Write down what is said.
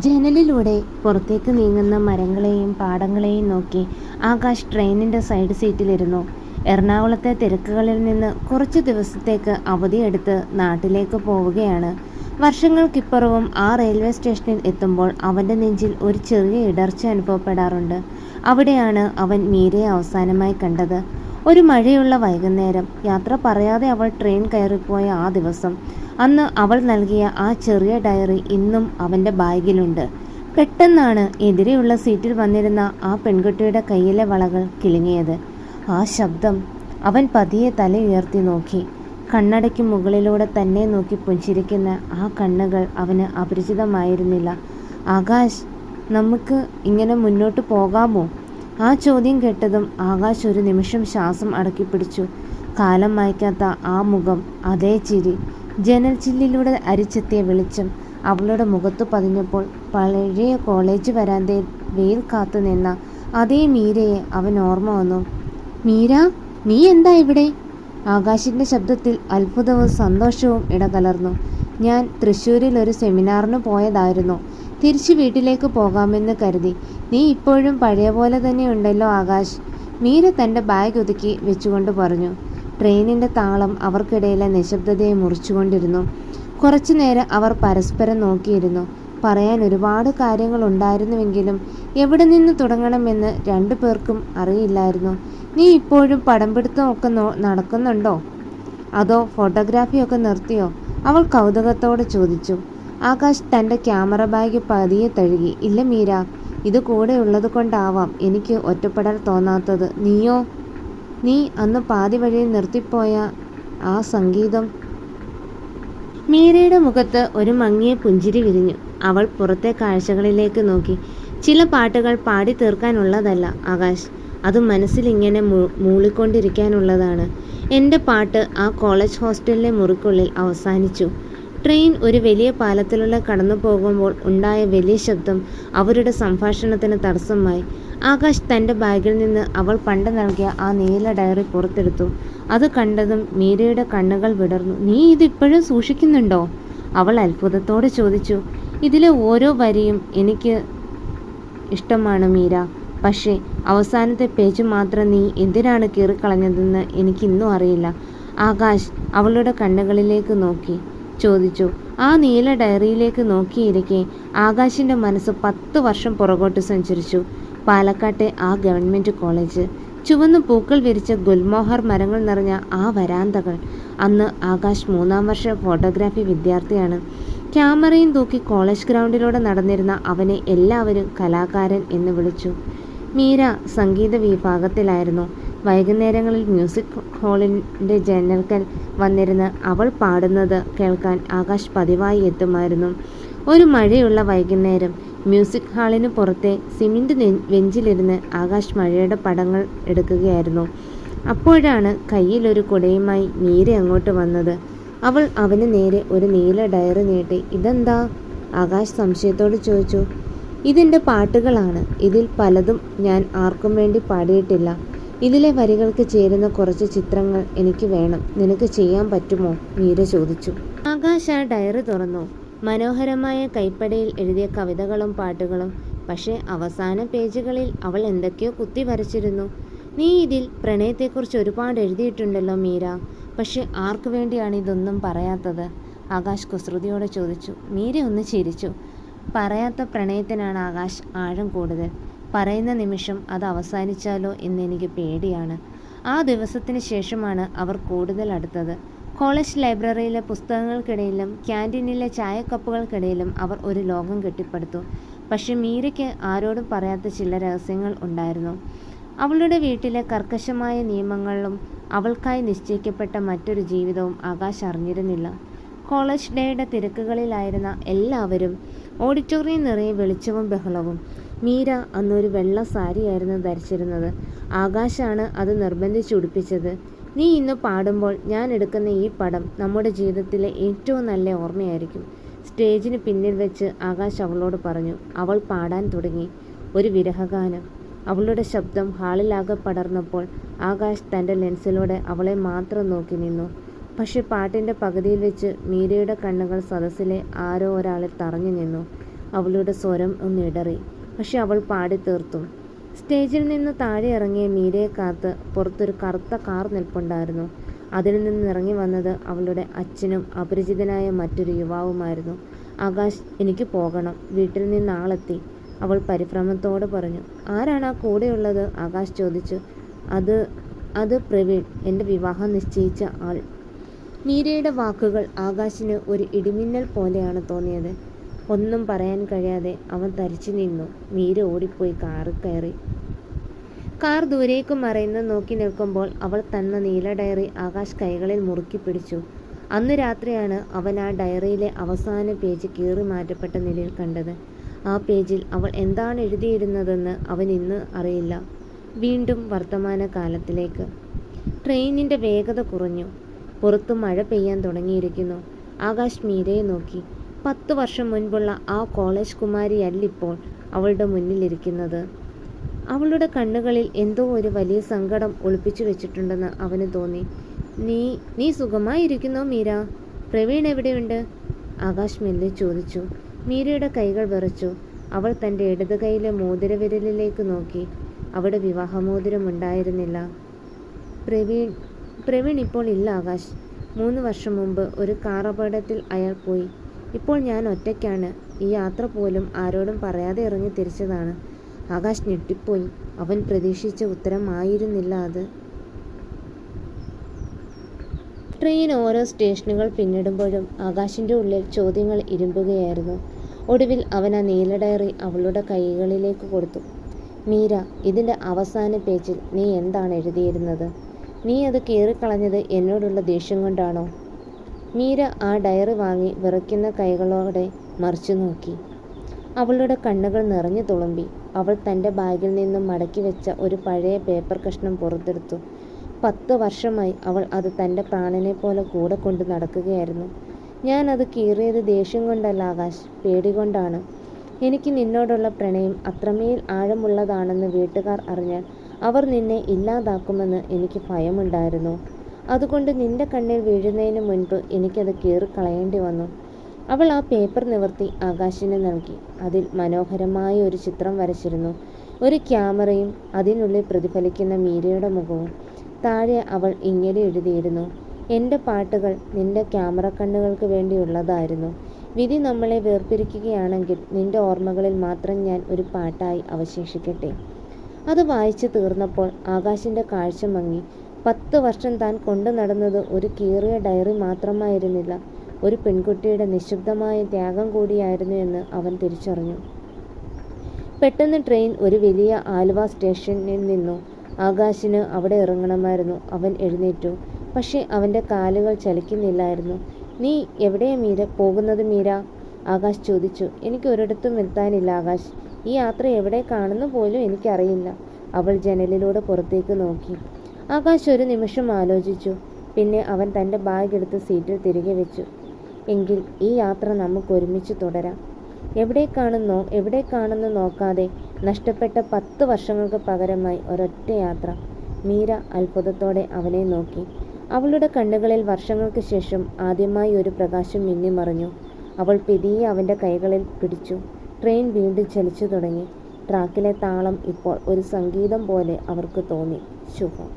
ജനലിലൂടെ പുറത്തേക്ക് നീങ്ങുന്ന മരങ്ങളെയും പാടങ്ങളെയും നോക്കി ആകാശ് ട്രെയിനിൻ്റെ സൈഡ് സീറ്റിലിരുന്നു. എറണാകുളത്തെ തിരക്കുകളിൽ നിന്ന് കുറച്ച് ദിവസത്തേക്ക് അവധിയെടുത്ത് നാട്ടിലേക്ക് പോവുകയാണ്. വർഷങ്ങൾക്കിപ്പുറവും ആ റെയിൽവേ സ്റ്റേഷനിൽ എത്തുമ്പോൾ അവൻ്റെ നെഞ്ചിൽ ഒരു ചെറിയ ഇടർച്ച അനുഭവപ്പെടാറുണ്ട്. അവിടെയാണ് അവൻ മീരയെ അവസാനമായി കണ്ടത്. ഒരു മഴയുള്ള വൈകുന്നേരം. യാത്ര പറയാതെ അവൾ ട്രെയിൻ കയറിപ്പോയ ആ ദിവസം. അന്ന് അവൾ നൽകിയ ആ ചെറിയ ഡയറി ഇന്നും അവൻ്റെ ബാഗിലുണ്ട്. പെട്ടെന്നാണ് എതിരെയുള്ള സീറ്റിൽ വന്നിരുന്ന ആ പെൺകുട്ടിയുടെ കയ്യിലെ വളകൾ കിലുങ്ങിയത്. ആ ശബ്ദം. അവൻ പതിയെ തല ഉയർത്തി നോക്കി. കണ്ണടയ്ക്ക് മുകളിലൂടെ തന്നെ നോക്കി പുഞ്ചിരിക്കുന്ന ആ കണ്ണുകൾ അവന് അപരിചിതമായിരുന്നില്ല. ആകാശ്, നമുക്ക് ഇങ്ങനെ മുന്നോട്ട് പോകാമോ? ആ ചോദ്യം കേട്ടതും ആകാശ് ഒരു നിമിഷം ശ്വാസം അടക്കിപ്പിടിച്ചു. കാലം മായ്ക്കാത്ത ആ മുഖം, അതേ ചിരി, ജനൽ ചില്ലിലൂടെ അരിച്ചെത്തിയ വെളിച്ചം അവളുടെ മുഖത്ത് പതിഞ്ഞപ്പോൾ പഴയ കോളേജ് വരാന്തയിൽ വെയിൽ കാത്തു നിന്ന അതേ മീരയെ അവൻ ഓർമ്മ വന്നു. മീര, നീ എന്താ ഇവിടെ? ആകാശിൻ്റെ ശബ്ദത്തിൽ അത്ഭുതവും സന്തോഷവും ഇടകലർന്നു. ഞാൻ തൃശ്ശൂരിൽ ഒരു സെമിനാറിന് പോയതായിരുന്നു. തിരിച്ചു വീട്ടിലേക്ക് പോകാമെന്ന് കരുതി. നീ ഇപ്പോഴും പഴയ പോലെ തന്നെ ഉണ്ടല്ലോ ആകാശ്. മീര തൻ്റെ ബാഗ് ഒതുക്കി വെച്ചുകൊണ്ട് പറഞ്ഞു. ട്രെയിനിൻ്റെ താളം അവർക്കിടയിലെ നിശബ്ദതയെ മുറിച്ചുകൊണ്ടിരുന്നു. കുറച്ചു നേരം അവർ പരസ്പരം നോക്കിയിരുന്നു. പറയാൻ ഒരുപാട് കാര്യങ്ങളുണ്ടായിരുന്നുവെങ്കിലും എവിടെ നിന്ന് തുടങ്ങണമെന്ന് രണ്ടു പേർക്കും അറിയില്ലായിരുന്നു. നീ ഇപ്പോഴും പടം പിടുത്തമൊക്കെ നടക്കുന്നുണ്ടോ? അതോ ഫോട്ടോഗ്രാഫിയൊക്കെ നിർത്തിയോ? അവൾ കൗതുകത്തോടെ ചോദിച്ചു. ആകാശ് തൻ്റെ ക്യാമറ ബാഗ് പതിയെ തഴുകി. ഇല്ല മീര, ഇത് കൂടെ ഉള്ളത് കൊണ്ടാവാം എനിക്ക് ഒറ്റപ്പെടൽ തോന്നാത്തത്. നീയോ? നീ അന്ന് പാതി വഴിയിൽ നിർത്തിപ്പോയ ആ സംഗീതം. മീരയുടെ മുഖത്ത് ഒരു മങ്ങിയ പുഞ്ചിരി വിരിഞ്ഞു. അവൾ പുറത്തെ കാഴ്ചകളിലേക്ക് നോക്കി. ചില പാട്ടുകൾ പാടി തീർക്കാനുള്ളതല്ല ആകാശ്, അത് മനസ്സിലിങ്ങനെ മൂളിക്കൊണ്ടിരിക്കാനുള്ളതാണ്. എൻ്റെ പാട്ട് ആ കോളേജ് ഹോസ്റ്റലിലെ മുറിക്കുള്ളിൽ അവസാനിച്ചു. ട്രെയിൻ ഒരു വലിയ പാലത്തിലൂടെ കടന്നു പോകുമ്പോൾ ഉണ്ടായ വലിയ ശബ്ദം അവരുടെ സംഭാഷണത്തിന് തടസ്സമായി. ആകാശ് തൻ്റെ ബാഗിൽ നിന്ന് അവൾ പണ്ട് നൽകിയ ആ നീല ഡയറി പുറത്തെടുത്തു. അത് കണ്ടതും മീരയുടെ കണ്ണുകൾ വിടർന്നു. നീ ഇതിപ്പോഴും സൂക്ഷിക്കുന്നുണ്ടോ? അവൾ അത്ഭുതത്തോടെ ചോദിച്ചു. ഇതിലെ ഓരോ വരിയും എനിക്ക് ഇഷ്ടമാണ് മീര. പക്ഷേ അവസാനത്തെ പേജ് മാത്രം നീ എന്തിനാണ് കീറിക്കളഞ്ഞതെന്ന് എനിക്കിന്നും അറിയില്ല. ആകാശ് അവളുടെ കണ്ണുകളിലേക്ക് നോക്കി ചോദിച്ചു. ആ നീല ഡയറിയിലേക്ക് നോക്കിയിരിക്കെ ആകാശിൻ്റെ മനസ്സ് 10 വർഷം പുറകോട്ട് സഞ്ചരിച്ചു. പാലക്കാട്ടെ ആ ഗവൺമെൻറ് കോളേജ്, ചുവന്ന പൂക്കൾ വിരിച്ച ഗുൽമോഹർ മരങ്ങൾ നിറഞ്ഞ ആ വരാന്തകൾ. അന്ന് ആകാശ് 3ാം വർഷ ഫോട്ടോഗ്രാഫി വിദ്യാർത്ഥിയാണ്. ക്യാമറയും തൂക്കി കോളേജ് ഗ്രൗണ്ടിലൂടെ നടന്നിരുന്ന അവനെ എല്ലാവരും കലാകാരൻ എന്ന് വിളിച്ചു. മീര സംഗീത വിഭാഗത്തിലായിരുന്നു. വൈകുന്നേരങ്ങളിൽ മ്യൂസിക് ഹാളിൻ്റെ ജനൽക്കൽ വന്നിരുന്ന് അവൾ പാടുന്നത് കേൾക്കാൻ ആകാശ് പതിവായി എത്തുമായിരുന്നു. ഒരു മഴയുള്ള വൈകുന്നേരം മ്യൂസിക് ഹാളിന് പുറത്തെ സിമൻറ്റ് ബെഞ്ചിലിരുന്ന് ആകാശ് മഴയുടെ പടങ്ങൾ എടുക്കുകയായിരുന്നു. അപ്പോഴാണ് കയ്യിലൊരു കുടയുമായി മീര അങ്ങോട്ട് വന്നത്. അവൾ അവന് നേരെ ഒരു നീല ഡയറി നീട്ടി. ഇതെന്താ? ആകാശ് സംശയത്തോട് ചോദിച്ചു. ഇതെൻ്റെ പാട്ടുകളാണ്. ഇതിൽ പലതും ഞാൻ ആർക്കും വേണ്ടി പാടിയിട്ടില്ല. ഇതിലെ വരികൾക്ക് ചേരുന്ന കുറച്ച് ചിത്രങ്ങൾ എനിക്ക് വേണം. നിനക്ക് ചെയ്യാൻ പറ്റുമോ? മീര ചോദിച്ചു. ആകാശ് ആ ഡയറി തുറന്നു. മനോഹരമായ കൈപ്പടയിൽ എഴുതിയ കവിതകളും പാട്ടുകളും. പക്ഷേ അവസാന പേജുകളിൽ അവൾ എന്തൊക്കെയോ കുത്തി വരച്ചിരുന്നു. നീ ഇതിൽ പ്രണയത്തെക്കുറിച്ച് ഒരുപാട് എഴുതിയിട്ടുണ്ടല്ലോ മീര. പക്ഷെ ആർക്കു വേണ്ടിയാണ് ഇതൊന്നും പറയാത്തത്? ആകാശ് കുസൃതിയോടെ ചോദിച്ചു. മീര ഒന്ന് ചിരിച്ചു. പറയാത്ത പ്രണയത്തിനാണ് ആകാശ് ആഴം കൂടുതൽ. പറയുന്ന നിമിഷം അത് അവസാനിച്ചാലോ എന്നെനിക്ക് പേടിയാണ്. ആ ദിവസത്തിന് ശേഷമാണ് അവർ കൂടുതൽ അടുത്തത്. കോളേജ് ലൈബ്രറിയിലെ പുസ്തകങ്ങൾക്കിടയിലും ക്യാൻറ്റീനിലെ ചായക്കപ്പുകൾക്കിടയിലും അവർ ഒരു ലോകം കെട്ടിപ്പടുത്തു. പക്ഷെ മീരയ്ക്ക് ആരോടും പറയാത്ത ചില രഹസ്യങ്ങൾ ഉണ്ടായിരുന്നു. അവളുടെ വീട്ടിലെ കർക്കശമായ നിയമങ്ങളും അവൾക്കായി നിശ്ചയിക്കപ്പെട്ട മറ്റൊരു ജീവിതവും ആകാശ് അറിഞ്ഞിരുന്നില്ല. കോളേജ് ഡേയുടെ തിരക്കുകളിലായിരുന്ന എല്ലാവരും. ഓഡിറ്റോറിയം നിറയെ വെളിച്ചവും ബഹളവും. മീര അന്നൊരു വെള്ള സാരിയായിരുന്നു ധരിച്ചിരുന്നത്. ആകാശാണ് അത് നിർബന്ധിച്ചുടിപ്പിച്ചത്. നീ ഇന്ന് പാടുമ്പോൾ ഞാൻ എടുക്കുന്ന ഈ പടം നമ്മുടെ ജീവിതത്തിലെ ഏറ്റവും നല്ല ഓർമ്മയായിരിക്കും. സ്റ്റേജിന് പിന്നിൽ വെച്ച് ആകാശ് അവളോട് പറഞ്ഞു. അവൾ പാടാൻ തുടങ്ങി ഒരു വിരഹഗാനം. അവളുടെ ശബ്ദം ഹാളിലാകെ പടർന്നപ്പോൾ ആകാശ് തൻ്റെ ലെൻസിലൂടെ അവളെ മാത്രം നോക്കി നിന്നു. പക്ഷെ പാട്ടിൻ്റെ പകുതിയിൽ വെച്ച് മീരയുടെ കണ്ണുകൾ സദസ്സിലെ ആരോ ഒരാളിൽ തറഞ്ഞു നിന്നു. അവളുടെ സ്വരം ഒന്നിടറി. പക്ഷെ അവൾ പാടിത്തീർത്തു. സ്റ്റേജിൽ നിന്ന് താഴെ ഇറങ്ങിയ മീരയെ കാത്ത് പുറത്തൊരു കറുത്ത കാർ നിൽപ്പുണ്ടായിരുന്നു. അതിൽ നിന്ന് ഇറങ്ങി വന്നത് അവളുടെ അച്ഛനും അപരിചിതനായ മറ്റൊരു യുവാവുമായിരുന്നു. ആകാശ്, എനിക്ക് പോകണം, വീട്ടിൽ നിന്ന് ആളെത്തി, അവൾ പരിഭ്രമത്തോടെ പറഞ്ഞു. ആരാണ് ആ കൂടെയുള്ളത്? ആകാശ് ചോദിച്ചു. അത് പ്രവീൺ, എൻ്റെ വിവാഹം നിശ്ചയിച്ച ആൾ. മീരയുടെ വാക്കുകൾ ആകാശിന് ഒരു ഇടിമിന്നൽ പോലെയാണ് തോന്നിയത്. ഒന്നും പറയാൻ കഴിയാതെ അവൻ തരിച്ചു നിന്നു. മീര ഓടിപ്പോയി കാറിൽ കയറി. കാർ ദൂരേക്ക് മറയുന്നത് നോക്കി നിൽക്കുമ്പോൾ അവൾ തന്ന നീല ഡയറി ആകാശ് കൈകളിൽ മുറുക്കി പിടിച്ചു. അന്ന് രാത്രിയാണ് അവൻ ആ ഡയറിയിലെ അവസാന പേജ് കീറി മാറ്റപ്പെട്ട നിലയിൽ കണ്ടത്. ആ പേജിൽ അവൾ എന്താണ് എഴുതിയിരുന്നതെന്ന് അവൻ ഇന്ന് അറിയില്ല. വീണ്ടും വർത്തമാനകാലത്തിലേക്ക്. ട്രെയിനിൻ്റെ വേഗത കുറഞ്ഞു. പുറത്ത് മഴ പെയ്യാൻ തുടങ്ങിയിരിക്കുന്നു. ആകാശ് മീരയെ നോക്കി. 10 വർഷം മുൻപുള്ള ആ കോളേജ് കുമാരിയല്ലിപ്പോൾ അവളുടെ മുന്നിലിരിക്കുന്നത്. അവളുടെ കണ്ണുകളിൽ എന്തോ ഒരു വലിയ സങ്കടം ഒളിപ്പിച്ചു വെച്ചിട്ടുണ്ടെന്ന് അവന് തോന്നി. നീ സുഖമായിരിക്കുന്നോ മീര? പ്രവീൺ എവിടെയുണ്ട്? ആകാശ് മെല്ലെ ചോദിച്ചു. മീരയുടെ കൈകൾ വിറച്ചു. അവൾ തൻ്റെ ഇടത് കൈയിലെ മോതിരവിരലിലേക്ക് നോക്കി. അവിടെ വിവാഹമോതിരമുണ്ടായിരുന്നില്ല. പ്രവീൺ ഇപ്പോൾ ഇല്ല ആകാശ്. 3 വർഷം മുമ്പ് ഒരു കാർ അപകടത്തിൽ അയാൾ പോയി. ഇപ്പോൾ ഞാൻ ഒറ്റയ്ക്കാണ്. ഈ യാത്ര പോലും ആരോടും പറയാതെ ഇറങ്ങി തിരിച്ചതാണ്. ആകാശ് ഞെട്ടിപ്പോയി. അവൻ പ്രതീക്ഷിച്ച ഉത്തരമായിരുന്നില്ല അത്. ട്രെയിൻ ഓരോ സ്റ്റേഷനുകൾ പിന്നിടുമ്പോഴും ആകാശിൻ്റെ ഉള്ളിൽ ചോദ്യങ്ങൾ ഇരുമ്പുകയായിരുന്നു. ഒടുവിൽ അവൻ ആ നീല ഡയറി അവളുടെ കൈകളിലേക്ക് കൊടുത്തു. മീര, ഇതിൻ്റെ അവസാന പേജിൽ നീ എന്താണ് എഴുതിയിരുന്നത്? നീ അത് കീറിക്കളഞ്ഞത് എന്നോടുള്ള ദേഷ്യം കൊണ്ടാണോ? മീര ആ ഡയറി വാങ്ങി വിറയ്ക്കുന്ന കൈകളോടെ മറിച്ചു നോക്കി. അവളുടെ കണ്ണുകൾ നിറഞ്ഞു തുളുമ്പി. അവൾ തൻ്റെ ബാഗിൽ നിന്നും മടക്കി വെച്ച ഒരു പഴയ പേപ്പർ കഷ്ണം പുറത്തെടുത്തു. 10 വർഷമായി അവൾ അത് തൻ്റെ പ്രാണനെ പോലെ കൂടെ കൊണ്ട് നടക്കുകയായിരുന്നു. ഞാൻ അത് കീറിയത് ദേഷ്യം കൊണ്ടല്ല ആകാശ്, പേടികൊണ്ടാണ്. എനിക്ക് നിന്നോടുള്ള പ്രണയം അത്രമേൽ ആഴമുള്ളതാണെന്ന് വീട്ടുകാർ അറിഞ്ഞാൽ അവർ നിന്നെ ഇല്ലാതാക്കുമെന്ന് എനിക്ക് ഭയമുണ്ടായിരുന്നു. അതുകൊണ്ട് നിന്റെ കണ്ണിൽ വീഴുന്നതിന് മുൻപ് എനിക്കത് കീറിക്കളയേണ്ടി വന്നു. അവൾ ആ പേപ്പർ നിവർത്തി ആകാശിന് നൽകി. അതിൽ മനോഹരമായ ഒരു ചിത്രം വരച്ചിരുന്നു. ഒരു ക്യാമറയും അതിനുള്ളിൽ പ്രതിഫലിക്കുന്ന മീരയുടെ മുഖവും. താഴെ അവൾ ഇങ്ങനെ എഴുതിയിരുന്നു. എൻ്റെ പാട്ടുകൾ നിന്റെ ക്യാമറ കണ്ണുകൾക്ക് വേണ്ടിയുള്ളതായിരുന്നു. വിധി നമ്മളെ വേർപിരിക്കുകയാണെങ്കിൽ നിന്റെ ഓർമ്മകളിൽ മാത്രം ഞാൻ ഒരു പാട്ടായി അവശേഷിക്കട്ടെ. അത് വായിച്ചു തീർന്നപ്പോൾ ആകാശിൻ്റെ കാഴ്ച മങ്ങി. 10 വർഷം താൻ കൊണ്ടു നടന്നത് ഒരു കീറിയ ഡയറി മാത്രമായിരുന്നില്ല, ഒരു പെൺകുട്ടിയുടെ നിശബ്ദമായ ത്യാഗം കൂടിയായിരുന്നു എന്ന് അവൻ തിരിച്ചറിഞ്ഞു. പെട്ടെന്ന് ട്രെയിൻ ഒരു വലിയ ആലുവ സ്റ്റേഷനിൽ നിന്നു. ആകാശിന് അവിടെ ഇറങ്ങണമായിരുന്നു. അവൻ എഴുന്നേറ്റു. പക്ഷേ അവൻ്റെ കാലുകൾ ചലിക്കുന്നില്ലായിരുന്നു. നീ എവിടെയാ മീര പോകുന്നത് മീര? ആകാശ് ചോദിച്ചു. എനിക്ക് ഒരിടത്തും എത്താനില്ല ആകാശ്. ഈ യാത്ര എവിടെ കാണുന്നു പോലും എനിക്കറിയില്ല. അവൾ ജനലിലൂടെ പുറത്തേക്ക് നോക്കി. ആകാശ് ഒരു നിമിഷം ആലോചിച്ചു. പിന്നെ അവൻ തൻ്റെ ബാഗ് എടുത്ത് സീറ്റിൽ തിരികെ വെച്ചു. എങ്കിൽ ഈ യാത്ര നമുക്ക് ഒരുമിച്ച് തുടരാം. എവിടെ കാണുന്നു നോക്കാതെ നഷ്ടപ്പെട്ട 10 വർഷങ്ങൾക്ക് പകരമായി ഒരൊറ്റ യാത്ര. മീര അത്ഭുതത്തോടെ അവനെ നോക്കി. അവളുടെ കണ്ണുകളിൽ വർഷങ്ങൾക്ക് ശേഷം ആദ്യമായി ഒരു പ്രകാശം മിന്നിമറഞ്ഞു. അവൾ പെതിയെ അവൻ്റെ കൈകളിൽ പിടിച്ചു. ട്രെയിൻ വീണ്ടും ചലിച്ചു തുടങ്ങി. ട്രാക്കിലെ താളം ഇപ്പോൾ ഒരു സംഗീതം പോലെ അവർക്ക് തോന്നി. ശുഭം.